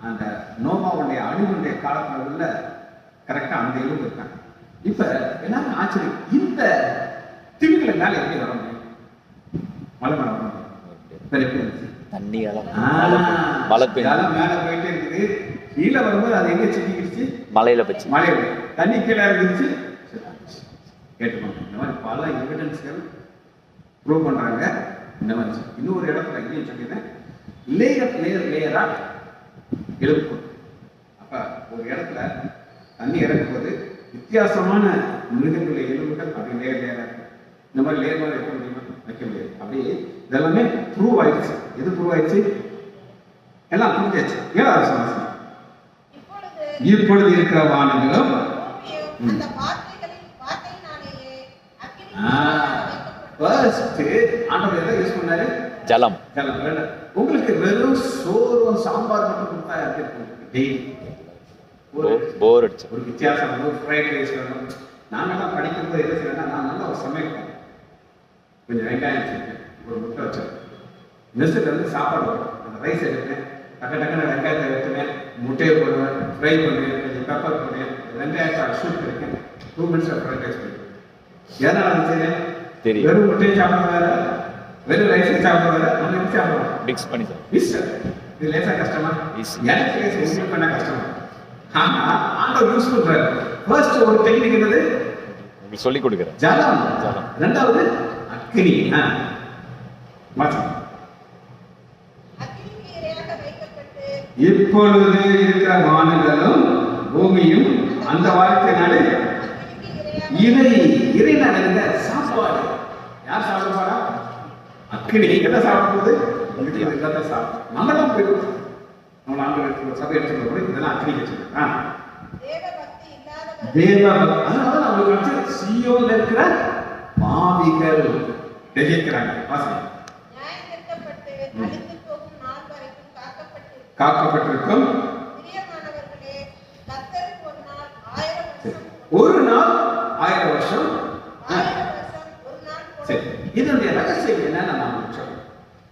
அந்த நோமாவுடைய அழிவுடைய காலத்துல உள்ள கரெக்டா அந்த எலும்பு இருக்காங்க. இப்ப எல்லாரும் ஆச்சரியம், இந்த திமிங்கல மேல எப்படி வர முடியும்? மலை மேல வர முடியும்? தண்ணி மேல போயிட்டே இருக்குது. கீழே வரும்போது அது எங்க சிக்கிடுச்சு? மலையில தண்ணி கீழே இருந்துச்சு. கேட்டுக்கோங்க, இந்த மாதிரி பல எவிடன்ஸ்கள் ப்ரூவ் பண்றாங்க. இந்த மாதிரி இன்னொரு இடத்துல எங்கேயும் சொல்லிடுறேன், லேயரா எழுப்பு. அப்ப ஒரு இடத்துல தண்ணி இறக்கும் போது வித்தியாசமான மிருகங்களுடைய எலும்புகள் அப்படி லேயரா இருக்கு. இந்த மாதிரி லேயர் மாதிரி வைக்க முடியுமா? வைக்க முடியாது. அப்படியே இதெல்லாமே ப்ரூவ் ஆயிடுச்சு. எது ப்ரூவ் ஆயிடுச்சு? எல்லாம் புரிஞ்சாச்சு. 7வது வசனம். இப்பொழுது இருக்கிற வானங்களும் ஆண்டவர் எதை யூஸ் பண்ணாரு? ஜலம். உங்களுக்கு வெறும் சோறும் சாம்பார் மட்டும் கொடுத்தா ஒரு வித்தியாசம், ஒரு ஃப்ரைட் ரைஸ் வேணும். நாங்கெல்லாம் படிக்கும்போது என்ன செய்யறேன்னா, நான் நல்லா ஒரு சமைப்பேன். கொஞ்சம் வெங்காயம் வச்சிருக்கேன், ஒரு முட்டை வச்சிருக்கேன். மெஸ்ஸில் இருந்து சாப்பாடு வரும், அந்த ரைஸ் எடுப்பேன், டக்குன்னு வெங்காயத்தை எடுத்துவேன், முட்டையை போடுவேன், ஃப்ரை பண்ணுவேன், கொஞ்சம் பெப்பர் பண்ணுவேன், வெங்காயத்தை சூப் கிடைக்கும், 2 மினிட்ஸில் ஃப்ரைட் ரைஸ் பண்ணுவேன். எதனால அது செய்யறேன்? வெறும் முட்டையை சாப்பிட வேற, வெறும் ரைஸை சாப்பிட வேற, 1 நிமிஷம் சாப்பிடுவோம், மிக்ஸ் பண்ணி இது லேசா கஷ்டமா? எனக்கு உங்களுக்கு பண்ண கஷ்டமா? ஆனா ஆண்டவர் யூஸ் பண்றாரு. ஃபர்ஸ்ட் ஒரு டெக்னிக் என்னது? உங்களுக்கு சொல்லி கொடுக்குறேன். ஜலம். ஜலம். இரண்டாவது அக்கினி. மாற்றம். இப்பொழுது இருக்கிற வானங்களும் பூமியும் அந்த வார்த்தையினாலே இறை நடந்த சாப்பாடு. யார் சாப்பிட போறா? அக்கினி. என்ன சாப்பிட போகுது? நம்மளாம் போயிடும். நம்ம ஆண்டு சபை எடுத்துக்கிற கூட இதெல்லாம் அக்கினி வச்சுருக்கோம். அதனால நம்மளுக்கு வந்து சீயோன்ல இருக்கிற பாவிகள் தெரிவிக்கிறாங்க. காக்கப்பட்டிருக்கும். ஒரு நாள் 1000 வருஷம். சரி, இதனுடைய ரகசியம் என்னன்னு நான் சொல்றேன்.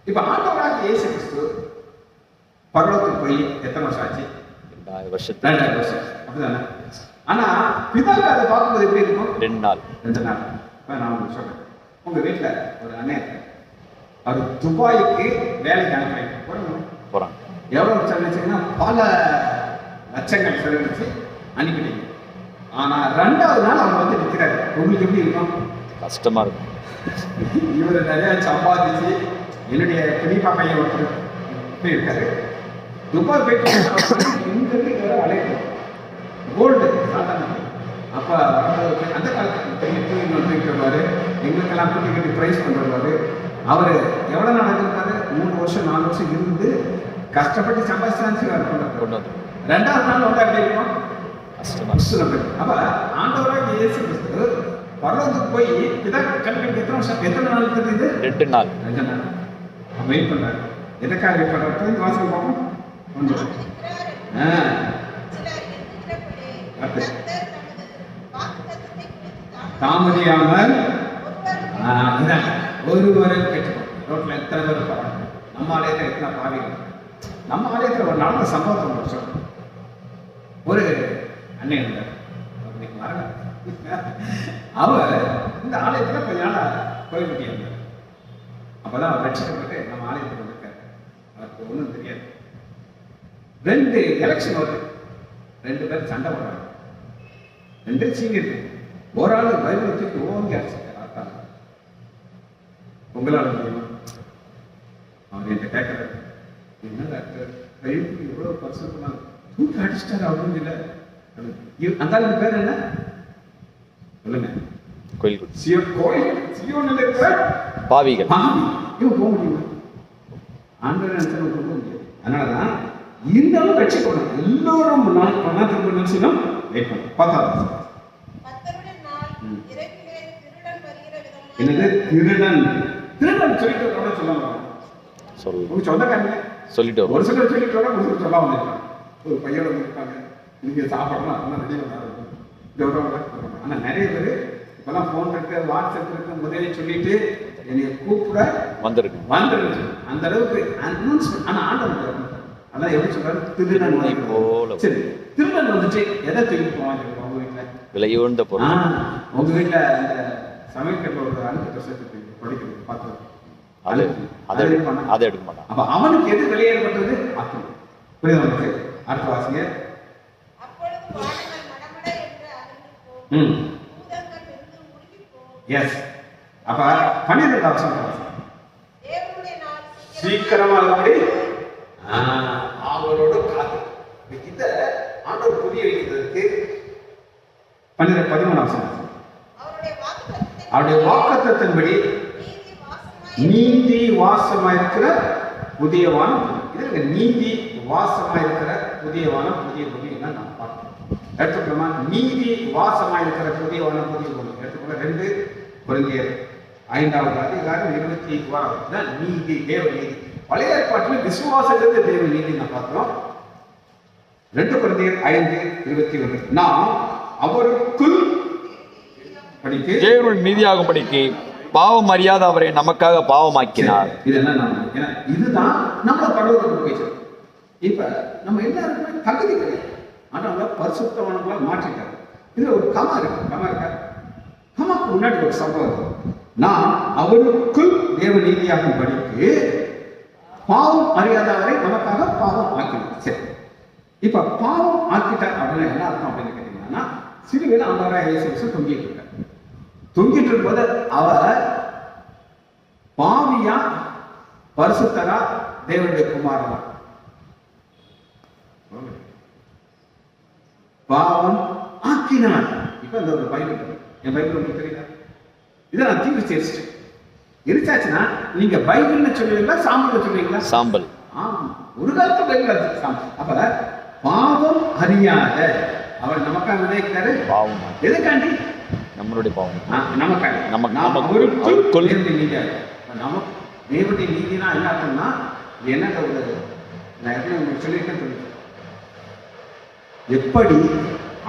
இப்ப ஆண்டவராகிய இயேசு கிறிஸ்து பரலோகத்துக்கு போய் எத்தனை வருஷம் ஆச்சு? 2000 வருஷம். அப்படிதானே? ஆனா பிதாக்கு அதை பார்க்கும்போது எப்படி இருக்கும்? 2 நாள். 2 நாள். நான் உங்களுக்கு சொல்றேன். உங்க வீட்டுல ஒரு அண்ணன் அவர் துபாய்க்கு வேலைக்கு அனுப்புறீங்க போறாங்க. எவ்வளவு செலவழிச்சீங்கன்னா பல லட்சங்கள் செலவழிச்சு அனுப்பிட்டீங்க. ஆனா 2வது நாள் அவர் வந்து நிற்கிறாரு. உங்களுக்கு எப்படி இருக்கும்? கஷ்டமா இருக்கும். இவர் நிறைய சம்பாதிச்சு என்னுடைய பெரியப்பா பையன் ஒருத்தர் இருக்காரு. துபாய் போயிட்டு இங்க அழைக்கும் கோல்டு சாதாரண. அப்ப அந்த காலத்துல வந்துருவாரு. எங்களுக்கெல்லாம் குட்டி கட்டி பிரைஸ் பண்றவாரு. அவரு எவ்வளவு நாள் இருந்திருக்காரு? 3 வருஷம் 4 வருஷம் இருந்து கஷ்டப்பட்டு சம்பாதிச்சு கொண்டு வந்து 2வது நாள் வந்து அப்படி இருக்கும். அப்ப ஆண்டவராக இயேசு கிறிஸ்து பரலோகத்துக்கு போய் பிதா கல்விக்கு எத்தனை நாள் தெரியுது? 2 நாள். 2 நாள் வெயிட் பண்றாரு. எதுக்காக வெயிட் பண்றாரு? வாசல் பார்ப்போம். தாமதியாமல் ஒருவரை பெற்றுக்கணும். ரோட்ல எத்தனை பேர் இருப்பாங்க? நம்ம ஆலயத்தில் எத்தனை பாவிகள்? நம்ம ஆலயத்தில் ஒரு நடந்த சம்பவத்தை சொல்றோம். ஒரு அண்ணன் இருந்தார். அவர் இந்த ஆலயத்தில் கொஞ்ச நாளா கோயில் கட்டி இருந்தார். அப்பதான் அவர் ரட்சிக்கப்பட்டு நம்ம ஆலயத்துக்கு வந்திருக்காரு. அவருக்கு ஒன்றும் தெரியாது. 2 எலெக்ஷன் வருது. 2 பேர் சண்டை போடுறாங்க. 2 சீனியர். ஒரு ஆள் பைபிள் தூக்கி ஓங்கி அடிச்சிருக்காரு. உங்களால் முடியுமா? அவர் என்கிட்ட கேட்கிறார், என்ன டாக்டர் பைபிள் எவ்வளவு பர்சன்ட் தூக்கி அடிச்சிட்டாரு அப்படின்னு இல்லை. அந்த ஆளுக்கு பேர் என்ன சொல்லுங்க? கோயில். சியோன்ல இருக்கிற பாவிகள். இவன் போக முடியுமா? ஆண்டவர் நினைச்சா போக முடியாது. அதனாலதான் இருந்தாலும் ரட்சிக்கணும். எல்லோரும் திரும்ப நினைச்சும் வெயிட் பண்ணும். 10வது என்னது? திருடன். திருடன் சொல்லிட்டு சொல்லுவாங்க. சொந்தக்காரங்க சொல்லிட்டு ஒரு சிலர் சொல்லிட்டு சொல்ல வந்திருக்காங்க. ஒரு பையன் வந்துருக்காங்க, நீங்க சாப்பிடலாம் ஆனா நிறைய பேர் இப்பெல்லாம் போன் இருக்கு, வாட்ஸ்அப் இருக்கு, முதலே சொல்லிட்டு என்னைய கூப்பிட வந்துருக்கு. அந்த அளவுக்கு அனௌன்ஸ்மெண்ட். ஆனா ஆண்டவர் அதான் எப்படி சொல்றாரு? திருடன் போல. சரி, திருடன் வந்துட்டு எதை தூக்கிட்டு போவாங்க உங்க வீட்டுல? விலையுண்ட பொருள். உங்க வீட்டுல இந்த சமையல் ஒரு அனுப்பி சேர்த்து படிக்கிறது பார்த்தது அதை எடுக்க மாட்டான். அப்ப அவனுக்கு எது வெளியேறப்பட்டது? ஆத்மா. புரியுது உங்களுக்கு? அடுத்த வாசிங்க. எஸ். அப்ப 12வது வசனம் சீக்கிரமா இருந்தபடி அவரோட காத்து. இத ஆண்டவர் புரிய வைக்கிறதுக்கு 13வது வசனம் அவருடைய வாக்குத்தத்தத்தின்படி நீதி வாசமாயிருக்கிற புதிய வானம். இதுல நீதி வாசமாயிருக்கிற புதிய வானம், புதிய பூமி நான் பார்க்கணும். எடுத்துக்கலாமா? நீதி வாசமாயிருக்கிற புதிய வானம், புதிய பூமி எடுத்துக்கொள்ள. 2 கொரிந்தியர் 5வது அதிகாரம் 21 நீதி, தேவ நீதி. பழைய ஏற்பாட்டில் விசுவாசத்திலிருந்து தேவ நீதி நான் பார்க்கிறோம். 2 கொரிந்தியர் 5:21 நாம் அவருக்குள் படிக்க தேவனுடைய நீதியாகும் படிக்க பாவம் அறியாத அவரை நமக்காக பாவமாக்கினார். இதுதான் நம்ம கடவுளுக்கு போயிடுச்சு. இப்ப நம்ம எல்லாருக்குமே தகுதி கிடையாது. ஆனா பரிசுத்தவான்களா மாற்றிட்டாங்க. இதுல ஒரு கமா இருக்கு. கமா இருக்கா? கமாக்கு முன்னாடி ஒரு சம்பவம். நான் அவருக்குள் தேவ நீதியாகும் படிக்கு பாவம் அறியாதவரை நமக்காக பாவம் ஆக்கினார். சரி, இப்ப பாவம் ஆக்கிட்டார் அப்படின்னா என்ன அர்த்தம் அப்படின்னு கேட்டீங்கன்னா, சிலுவையில் ஆண்டவராக இயேசு கிறிஸ்து தொங்கிட்டு இருக்கார். தொங்கிட்டு இருக்கும்போது அவர் பாவியா பரிசுத்தரா தேவனுடைய குமாரனா? பாவம் ஆக்கினார். இப்ப இந்த ஒரு பைபிள் என் பைபிள் உங்களுக்கு தெரியுதா? இதை நான் தீவிர எரிச்சாச்சுன்னா நீங்க பைபிள்னு சொல்லுவீங்களா சாம்பல் சொல்லுவீங்களா? சாம்பல். ஒரு காலத்து பைபிள் சாம்பல். அப்ப பாவம் அறியாத அவர் நமக்காக விதைக்கிறாரு. பாவம் எதுக்காண்டி? நம்மளுடைய பாவம் நமக்காக. நமக்குள் தேவனுடைய நீதினா என்ன அர்த்தம்னா என்ன உள்ளது? நான் எப்படி உங்களுக்கு சொல்லியிருக்கேன். எப்படி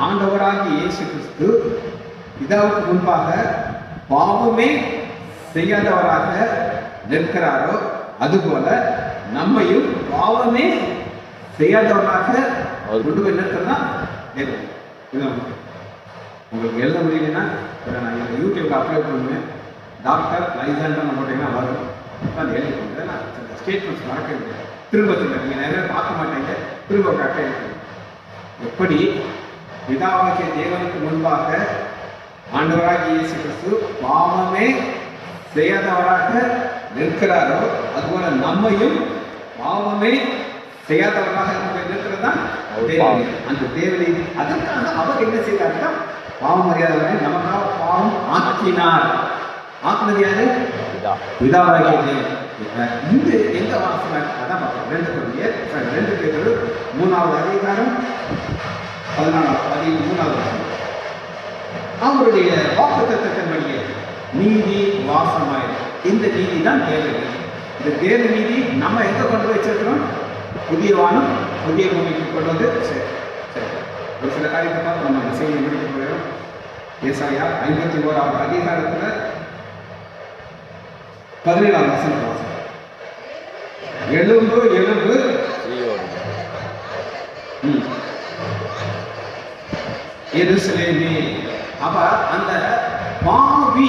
ஆண்டவராகிய இயேசு கிறிஸ்து பிதாவுக்கு முன்பாக பாவமே செய்யாதவராக நிற்கிறாரோ, அதுபோல நம்மையும் பாவமே செய்யாதவராக கொண்டு போய் நிறுத்தா தேவன். உங்களுக்கு எழுத முடியலன்னா நான் யூடியூப்ல அப்லோட் பண்ணுவேன். டாக்டர் லைசன்ஸ் போட்டீங்கன்னா வரும். அது எழுதி கொண்டு நான் ஸ்டேட்மெண்ட்ஸ் மறக்க முடியாது. திரும்ப நீங்கள் நிறைய பார்க்க மாட்டேங்க. திரும்ப கரெக்டாக இருக்கு. எப்படி பிதாவாகிய தேவனுக்கு முன்பாக ஆண்டவராகிய இயேசு கிறிஸ்து பாவமே செய்யாதவராக நிற்கிறாரோ, அதுபோல நம்மையும் பாவமே செய்யாதவராக நிற்கிறதா அந்த தேவனை. அதற்காக அவர் என்ன செய்தார்னா பாவம் அறியாதவரை நமக்காக பாவம் ஆக்கினார். ஆக்கினது யாரு? பிதாவாகிய தேவன். இந்த எந்த வாசனம் அதான் பார்க்கலாம். 2 பேதுரு 3வது அதிகாரம் 14 வாசனம். அவருடைய வாக்குத்தத்தத்தின்படியே நீதி வாசமாயிரும். இந்த நீதி தான் தேவ நீதி. இந்த தேவ நீதி நம்ம எங்க கொண்டு போய் வச்சிருக்கிறோம்? புதிய வானம் புதிய பூமிக்கு கொண்டு வந்து சரி ஒரு சில காரியத்தை பார்த்து நம்ம செய்தி முடிக்க போயிடும். ஏசாயா 51வது அதிகாரத்துல 17வது வசனத்தை வாசம். எலும்பு எலும்பு எருசலேமே. அப்ப அந்த பாவி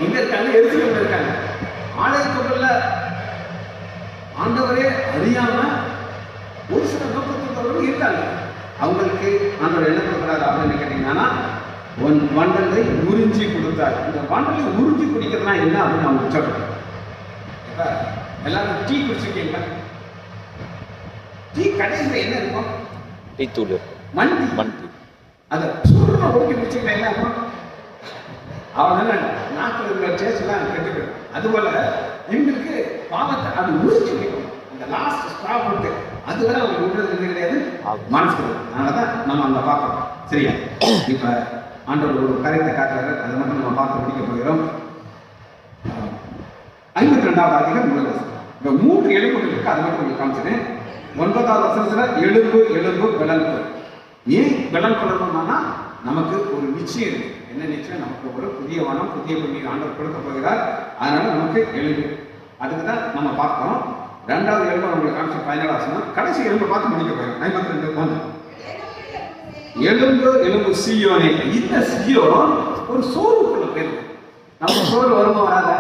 எங்க இருக்காங்க? எருசலேம்ல இருக்காங்க. ஆலயத்துக்குள்ள ஆண்டவரே அறியாம ஒரு சில நோக்கத்தோடு இருக்காங்க. அவங்களுக்கு ஆண்டவர் என்ன கொடுக்குறாரு அப்படின்னு கேட்டீங்கன்னா, வண்டலை உறிஞ்சி கொடுத்தாரு. இந்த வண்டலை உறிஞ்சி குடிக்கிறதுனா என்ன அப்படின்னு அவங்க சொல்றாங்க. எல்லாரும் டீ குடிச்சிருக்கீங்களா? டீ கடைசியில் என்ன இருக்கும்? டீ தூள், மண்டி. அதை சூடுனா ஒடுக்கி குடிச்சிங்கன்னா என்ன இருக்கும்? அவனால நாட்டில் இருக்கிற டேஸ்ட்லாம் கெட்டுக்கிடும். அதுபோல இவங்களுக்கு பாவத்தை அது உறிஞ்சி குடிக்கும். அந்த லாஸ்ட் ஸ்ட்ரா போட்டு அதுவரை அவங்க விடுறது கிடையாது, மனசு. அதனாலதான் நம்ம அங்க பார்க்கறோம். சரியா? இப்ப ஆண்டவர் ஒரு காரியத்தை காட்டுறாரு. அதை மட்டும் நம்ம பார்த்து முடிக்க போகிறோம். 52வது அதிகாரம் 1 வசனம். இப்ப 3 எலும்புகள் இருக்கு. அதை மட்டும் உங்களுக்கு காமிச்சிருக்கேன். 9வது வசனத்துல எலும்பு எலும்பு விலங்கு. ஏன் விலங்கு கொள்ளணும்னா நமக்கு ஒரு நிச்சயம் இருக்கு. என்ன நிச்சயம்? நமக்கு ஒரு புதிய வானம் புதிய பூமி ஆண்டவர் கொடுக்க போகிறார். அதனால நமக்கு எலும்பு. அதுக்குதான் நம்ம பார்க்கிறோம். 2வது எலும்பு நம்மளுக்கு காமிச்ச 17வது வசனம். கடைசி எலும்பை பார்த்து முடிக்க போகிறோம். 52 எலும்பு எலும்பு சீயோனே. இந்த சீயோன் ஒரு சோறுக்குள்ள போயிருக்கு. நம்ம சோறு வருமா வராத?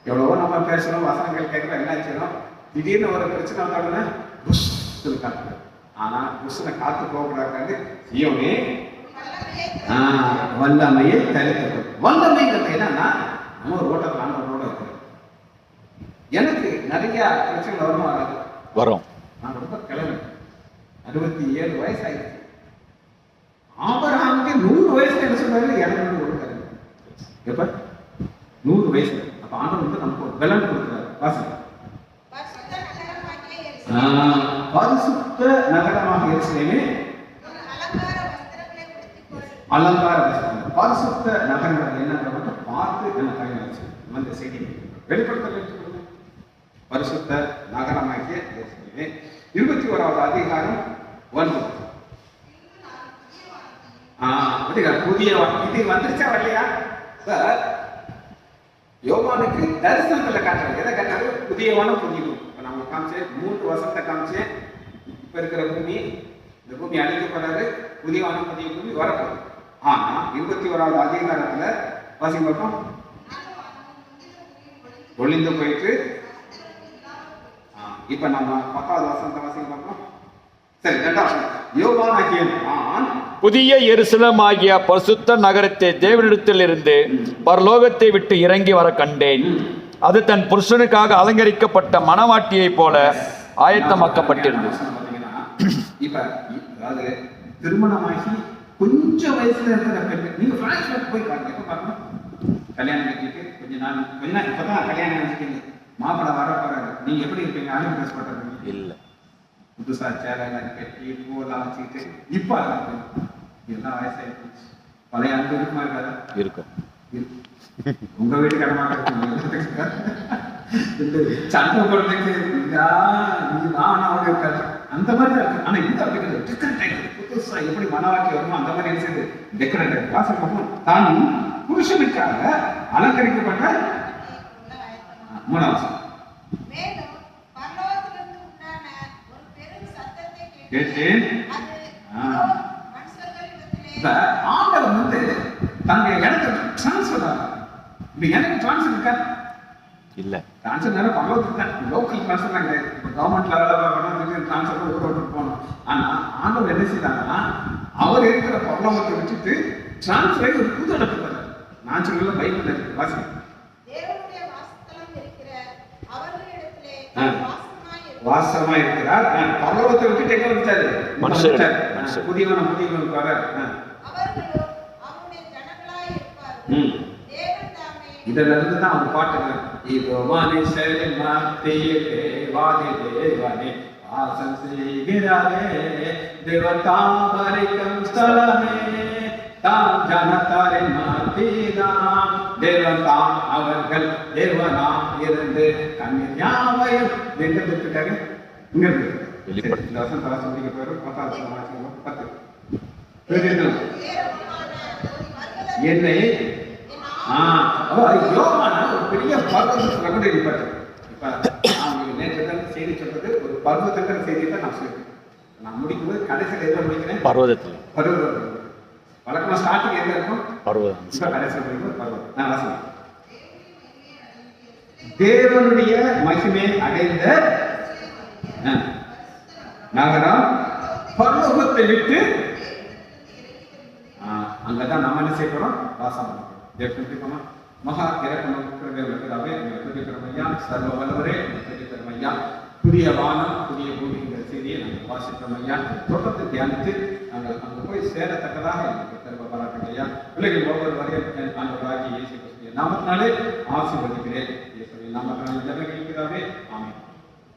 எவ்வளவோ நம்ம பேசுறோம், வசனங்கள் கேட்கிறோம், என்ன செய்யறோம்? திடீர்னு ஒரு பிரச்சனை வந்தாங்கன்னா புஷ் காத்து. ஆனா புஷ்னை காத்து போகக்கூடாது. சீயோனே வல்லமையை தரித்து. வல்லமைங்கிறது என்னன்னா நம்ம ஒரு ஓட்டத்தில் ஆண்டவரோட இருக்கிறோம். எனக்கு நிறைய பிரச்சனை வருமா வராது? வரும். நான் ரொம்ப கிளம்பி 67 வயசு ஆயிடுச்சு. ஆபிரகாமுக்கு 100 வயசுல என்ன சொன்னாரு? எனக்கு ஒரு கருத்து. எப்ப 100 வயசு. அப்ப ஆண்டவர் வந்து நமக்கு ஒரு பலன் கொடுக்கிறார். வாசிங்க. பரிசுத்த நகரமாக எருசலேமே அலங்கார வஸ்திரம். பரிசுத்த நகரம் என்னன்றத பார்த்து என்ன கையாச்சு அந்த செய்தி வெளிப்படுத்த. பரிசுத்த நகரமாகிய எருசலேமே 21வது அதிகாரம் 9. புதிய இது வந்துருச்சா வரலையா? சார் யோவானுக்கு தரிசனத்துல காட்டுறாரு. எதை காட்டுறாரு? புதிய வானம் புதிய பூமி. இப்ப நம்ம காமிச்சேன் 3 வருஷத்தை காமிச்சேன். இப்ப இருக்கிற பூமி, இந்த பூமி அழிக்கப்படுறாரு. புதிய வானம் புதிய பூமி வரப்போகுது. ஆனா 21வது அதிகாரத்துல வாசிங்க பார்ப்போம். ஒளிந்து போயிட்டு இப்ப நம்ம 10வது வசனத்தை வாசிங்க பார்ப்போம். சரி, 2 யோவானாகிய நான் புதிய எருசலேம் ஆகிய பரிசுத்த நகரத்தை தேவனிடத்திலிருந்து பரலோகத்தை விட்டு இறங்கி வர கண்டேன். அது தன் புருஷனுக்காக அலங்கரிக்கப்பட்ட மணவாட்டியைப் போல ஆயத்தமாக்கப்பட்டிருந்தது. இப்ப அதாவது திருமணமாகி கொஞ்சம் வயசுல இருக்கிற பெண், நீங்க பிளாஷ்பேக் போய் பாருங்க. எப்ப பாருங்க, கல்யாணம் கட்டிட்டு கொஞ்ச நாள் இப்பதான் கல்யாணம் நினைச்சிட்டீங்க, மாப்பிள்ளை வர போறாரு, நீங்க எப்படி இருப்பீங்க? அழகு ட்ரெஸ் போட்டுருக்கீங்க இல்ல, புதுசா சேலைலாம் கட்டி பூவெல்லாம் வச்சுக்கிட்டு இப்ப எல்லாம் வயசாயிடுச்சு. பழைய அன்பு இருக்குமா இருக்காதா? இருக்கும். உங்க வீட்டுக்கார மாட்டாங்க சண்டை போடுறதுக்கு அந்த மாதிரி தான் இருக்கு. ஆனா இது அப்படி டெக்கரேட் புதுசா எப்படி மனவாக்கி வருமோ அந்த மாதிரி இருக்குது. டெக்கரேட் வாசல் தான் புருஷனுக்காக அலங்கரிக்கப்பட்ட 3 கேட்டேன். ஆண்டவர் வந்து தன்னுடைய இடத்தை டிரான்ஸ்பர் ஆகும். இப்ப எனக்கு டிரான்ஸ்பர் இருக்கா? இல்ல. டிரான்ஸ்பர் நேரம் பரவாயில்ல, லோக்கல் டிரான்ஸ்பர் தான் கிடையாது. இப்போ கவர்மெண்ட் லெவலில் டிரான்ஸ்பர் ஊர் ஓட்டு போகணும். ஆனா ஆண்டவர் என்ன செய்தாங்கன்னா, அவர் இருக்கிற பரலோகத்தை விட்டுட்டு டிரான்ஸ்பர் ஆகி ஒரு புது இடத்துக்கு வர்றாரு. நான் சொல்லல, பைபிள் இருக்கு, வாசி. வாசமா இருக்கிறார். பரலோகத்தை விட்டு எங்க வந்துட்டாரு? மனுஷன். புதியவன் வர இதுல இருந்து தான் அவங்க பாட்டுங்க. இதோ மனுஷரின் மத்தியிலே வாதி தேவனே வாசம் செய்கிறாரே, தேவன் தாமரைக்கும் ஸ்தலமே, தாம் ஜனத்தாரின் மத்தியிதான் தேவன் தாம் அவர்கள் தேவனா இருந்து கண்ணீர் யாவையும் வென்றதுக்காக இங்க இருக்கு. இந்த வருஷம் தலை சொல்லிக்க போயிடும். 10 என்னை யோகான ஒரு பெரிய பர்வதத்துல கூட இருப்பாரு. இப்ப நான் நேற்று செய்தி சொல்றது ஒரு பர்வதங்கிற செய்தியை தான் நான் சொல்லியிருக்கேன். நான் முடிக்கும்போது கடைசியில் எதுல முடிக்கிறேன்? பர்வதத்தில். வழக்கமா ஸ்டார்டிங் எங்க இருக்கும்? பர்வதம். இப்ப கடைசியில் முடிக்கும்போது பர்வதம். நான் வாசிக்கிறேன். தேவனுடைய மகிமை அடைந்த நகரம் பர்வதத்தை விட்டு அங்கதான் நம்ம என்ன செய்யறோம்? வாசம் பண்ணுறோம். மகா இறக்கமையா சர்வ வல்லவரே ஐயா, புதிய வானம் புதிய பூமிங்கிற செய்தியை நாங்கள் வாசிக்கிறோம் ஐயா. தொடர்ந்து தியானித்து நாங்கள் அங்கு போய் சேரத்தக்கதாக எங்களுக்கு திரும்ப பாராட்டுங்க ஐயா. பிள்ளைகள் ஒவ்வொரு வரையும் ஆண்டவராகிய இயேசு கிறிஸ்துவின் நாமத்தினாலே ஆசீர்வதிக்கிறேன். இயேசுவின் நாமத்தினாலே ஜெபம் கேட்கிறாவே. ஆமென்.